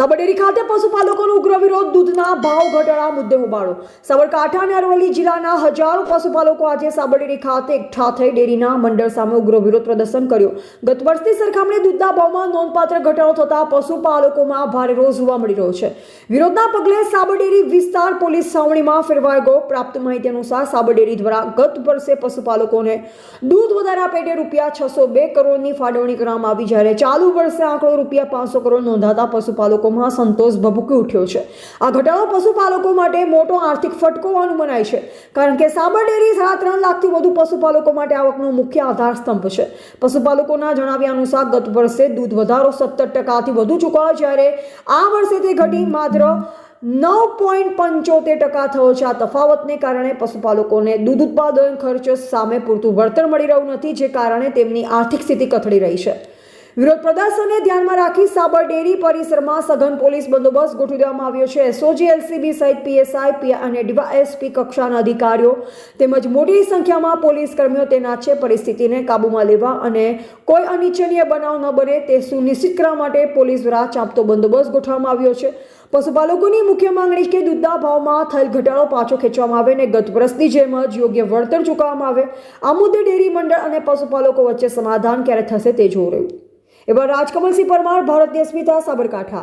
સાબરડેરી ખાતે પશુપાલકોનો ઉગ્ર વિરોધ, દૂધના ભાવ ઘટાડા મુદ્દે હોબાળો। સાબરકાંઠા અને અરવલ્લી જિલ્લાના હજારો પશુપાલકો આજે સાબરડેરી ખાતે એકઠા થઈ ડેરીના મંડળ સામે ઉગ્ર વિરોધ પ્રદર્શન કર્યું। ગત વર્ષની સરખામણીએ દૂધના ભાવમાં નોંધપાત્ર ઘટાડો થતા પશુપાલકોમાં ભારે રોષ જોવા મળી રહ્યો છે। વિરોધના પગલે સાબરડેરી વિસ્તાર પોલીસ છાવણીમાં ફેરવાઈ ગયો। પ્રાપ્ત માહિતી અનુસાર સાબરડેરી દ્વારા ગત વર્ષે પશુપાલકોને દૂધ વધારા પેટે ₹602 કરોડની ફાળવણી કરવામાં આવી, જ્યારે ચાલુ વર્ષે આંકડો ₹500 કરોડ નોંધાતા પશુપાલકોમાં સંતોષ ભભૂકી ઉઠ્યો છે। આ ઘટાડો પશુપાલકો માટે મોટો આર્થિક ફટકો હોવાનું મનાય છે, કારણ કે સાબરડેરી 3.5 લાખથી વધુ પશુપાલકો માટે આવકનો મુખ્ય આધાર સ્તંભ છે। પશુપાલકોના જણાવ્યા અનુસાર ગત વર્ષે દૂધ વધારો 17% વધુ ચૂકવાયો, જ્યારે આ વર્ષે તે ઘટી માત્ર 9.75% થયો છે। આ તફાવતને કારણે પશુપાલકોને દૂધ ઉત્પાદન ખર્ચ સામે પૂરતું વળતર મળી રહ્યું નથી, જે કારણે તેમની આર્થિક સ્થિતિ કથળી રહી છે। વિરોધ પ્રદર્શનને ધ્યાનમાં રાખી સાબરડેરી પરિસરમાં સઘન પોલીસ બંદોબસ્ત ગોઠવી દેવામાં આવ્યો છે। એસઓજી, એલસીબી સહિત પીએસઆઈ, પીઆઈ અને ડીવાયએસપી કક્ષાના અધિકારીઓ તેમજ મોટી સંખ્યામાં પોલીસ કર્મીઓ તૈનાત છે। પરિસ્થિતિને કાબૂમાં લેવા અને કોઈ અનિચ્છનીય બનાવ ન બને તે સુનિશ્ચિત કરવા માટે પોલીસ દ્વારા ચાંપતો બંદોબસ્ત ગોઠવવામાં આવ્યો છે। પશુપાલકોની મુખ્ય માંગણી છે કે દૂધના ભાવમાં થયેલ ઘટાડો પાછો ખેંચવામાં આવે અને ગત વર્ષની જેમ જ યોગ્ય વળતર ચૂકવવામાં આવે। આ મુદ્દે ડેરી મંડળ અને પશુપાલકો વચ્ચે સમાધાન ક્યારે થશે તે જોવું રહ્યું। એવા રાજકમલસિંહ પરમાર, ભારત દેશ સ્મિતા, સાબરકાંઠા।